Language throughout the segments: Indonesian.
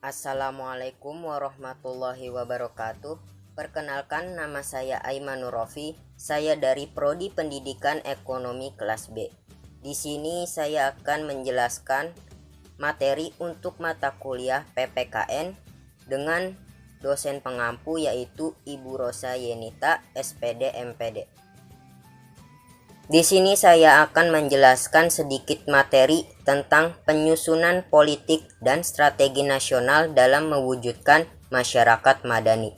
Assalamualaikum warahmatullahi wabarakatuh. Perkenalkan, nama saya Aiman Nurrofi. Saya dari Prodi Pendidikan Ekonomi kelas B. Di sini saya akan menjelaskan materi untuk mata kuliah PPKN dengan dosen pengampu yaitu Ibu Rosa Yenita, SPD MPD. Di sini saya akan menjelaskan sedikit materi tentang penyusunan politik dan strategi nasional dalam mewujudkan masyarakat madani.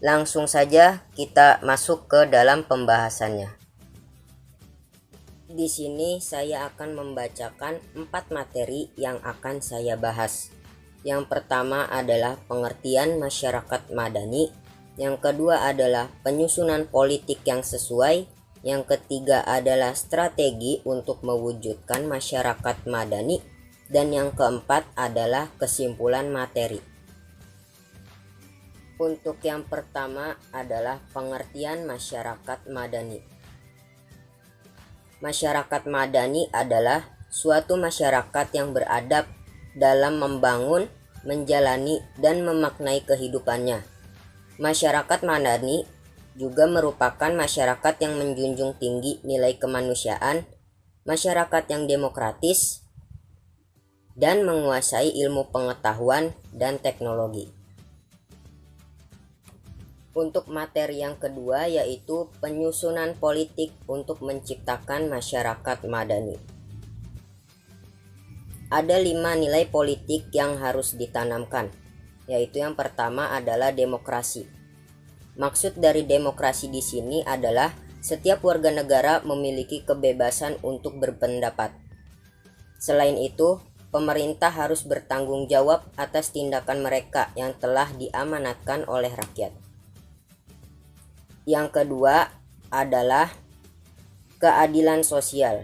Langsung saja kita masuk ke dalam pembahasannya. Di sini saya akan membacakan 4 materi yang akan saya bahas. Yang pertama adalah pengertian masyarakat madani, yang kedua adalah penyusunan politik yang sesuai, yang ketiga adalah strategi untuk mewujudkan masyarakat madani, dan yang keempat adalah kesimpulan materi. Untuk yang pertama adalah pengertian masyarakat madani. Masyarakat madani adalah suatu masyarakat yang beradab dalam membangun, menjalani, dan memaknai kehidupannya. Masyarakat madani juga merupakan masyarakat yang menjunjung tinggi nilai kemanusiaan, masyarakat yang demokratis, dan menguasai ilmu pengetahuan dan teknologi. Untuk materi yang kedua yaitu penyusunan politik untuk menciptakan masyarakat madani. Ada 5 nilai politik yang harus ditanamkan, yaitu yang pertama adalah demokrasi. Maksud dari demokrasi di sini adalah setiap warga negara memiliki kebebasan untuk berpendapat. Selain itu, pemerintah harus bertanggung jawab atas tindakan mereka yang telah diamanatkan oleh rakyat. Yang kedua adalah keadilan sosial.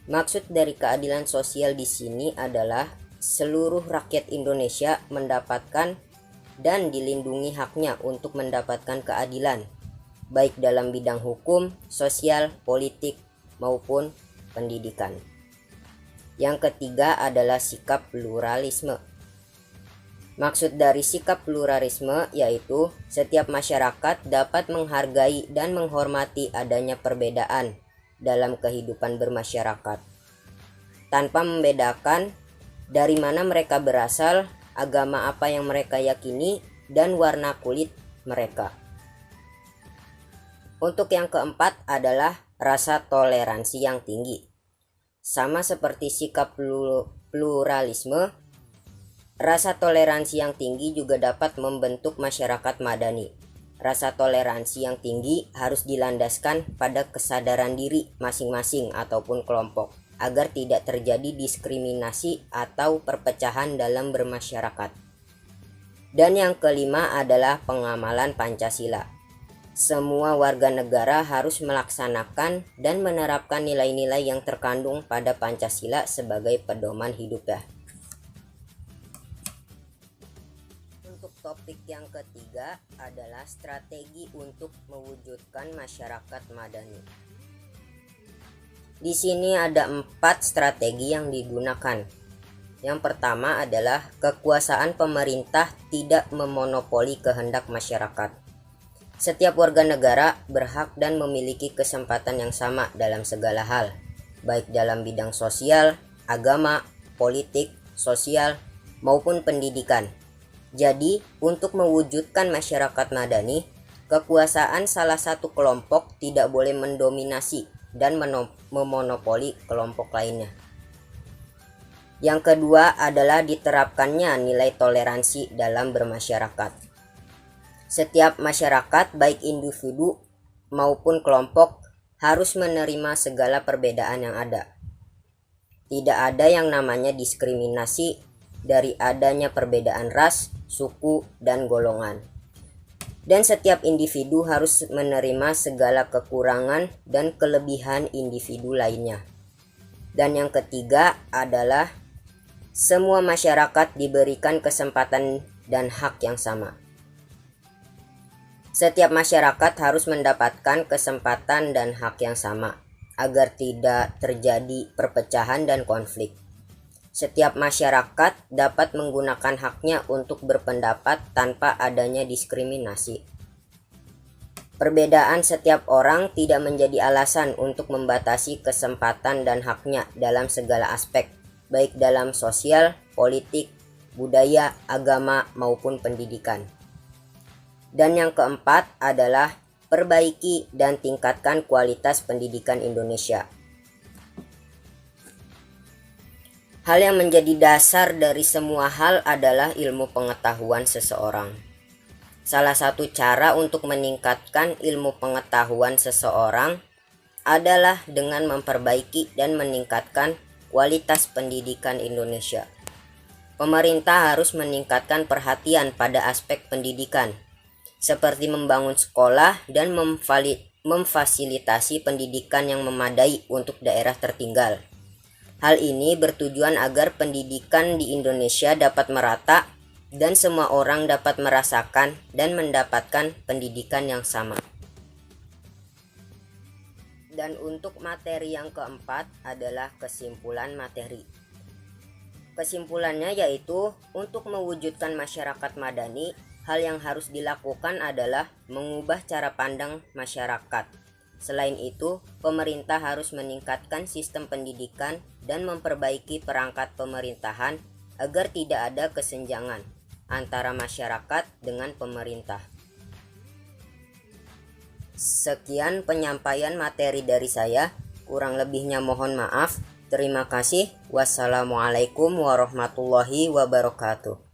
Maksud dari keadilan sosial di sini adalah seluruh rakyat Indonesia mendapatkan dan dilindungi haknya untuk mendapatkan keadilan, baik dalam bidang hukum, sosial, politik, maupun pendidikan. Yang ketiga adalah sikap pluralisme. Maksud dari sikap pluralisme yaitu setiap masyarakat dapat menghargai dan menghormati adanya perbedaan dalam kehidupan bermasyarakat, tanpa membedakan dari mana mereka berasal, agama apa yang mereka yakini, dan warna kulit mereka. Untuk yang keempat adalah rasa toleransi yang tinggi. Sama seperti sikap pluralisme, rasa toleransi yang tinggi juga dapat membentuk masyarakat madani. Rasa toleransi yang tinggi harus dilandaskan pada kesadaran diri masing-masing ataupun kelompok, agar tidak terjadi diskriminasi atau perpecahan dalam bermasyarakat. Dan yang kelima adalah pengamalan Pancasila. Semua warga negara harus melaksanakan dan menerapkan nilai-nilai yang terkandung pada Pancasila sebagai pedoman hidupnya. Untuk topik yang ketiga adalah strategi untuk mewujudkan masyarakat madani. Di sini ada 4 strategi yang digunakan. Yang pertama adalah kekuasaan pemerintah tidak memonopoli kehendak masyarakat. Setiap warga negara berhak dan memiliki kesempatan yang sama dalam segala hal, baik dalam bidang sosial, agama, politik, sosial, maupun pendidikan. Jadi, untuk mewujudkan masyarakat madani, kekuasaan salah satu kelompok tidak boleh mendominasi dan memonopoli kelompok lainnya. Yang kedua adalah diterapkannya nilai toleransi dalam bermasyarakat. Setiap masyarakat, baik individu maupun kelompok, harus menerima segala perbedaan yang ada. Tidak ada yang namanya diskriminasi dari adanya perbedaan ras, suku, dan golongan. Dan setiap individu harus menerima segala kekurangan dan kelebihan individu lainnya. Dan yang ketiga adalah semua masyarakat diberikan kesempatan dan hak yang sama. Setiap masyarakat harus mendapatkan kesempatan dan hak yang sama agar tidak terjadi perpecahan dan konflik. Setiap masyarakat dapat menggunakan haknya untuk berpendapat tanpa adanya diskriminasi. Perbedaan setiap orang tidak menjadi alasan untuk membatasi kesempatan dan haknya dalam segala aspek, baik dalam sosial, politik, budaya, agama, maupun pendidikan. Dan yang keempat adalah perbaiki dan tingkatkan kualitas pendidikan Indonesia. Hal yang menjadi dasar dari semua hal adalah ilmu pengetahuan seseorang. Salah satu cara untuk meningkatkan ilmu pengetahuan seseorang adalah dengan memperbaiki dan meningkatkan kualitas pendidikan Indonesia. Pemerintah harus meningkatkan perhatian pada aspek pendidikan, seperti membangun sekolah dan memfasilitasi pendidikan yang memadai untuk daerah tertinggal. Hal ini bertujuan agar pendidikan di Indonesia dapat merata dan semua orang dapat merasakan dan mendapatkan pendidikan yang sama. Dan untuk materi yang keempat adalah kesimpulan materi. Kesimpulannya yaitu untuk mewujudkan masyarakat madani, hal yang harus dilakukan adalah mengubah cara pandang masyarakat. Selain itu, pemerintah harus meningkatkan sistem pendidikan dan memperbaiki perangkat pemerintahan agar tidak ada kesenjangan antara masyarakat dengan pemerintah. Sekian penyampaian materi dari saya, kurang lebihnya mohon maaf. Terima kasih. Wassalamualaikum warahmatullahi wabarakatuh.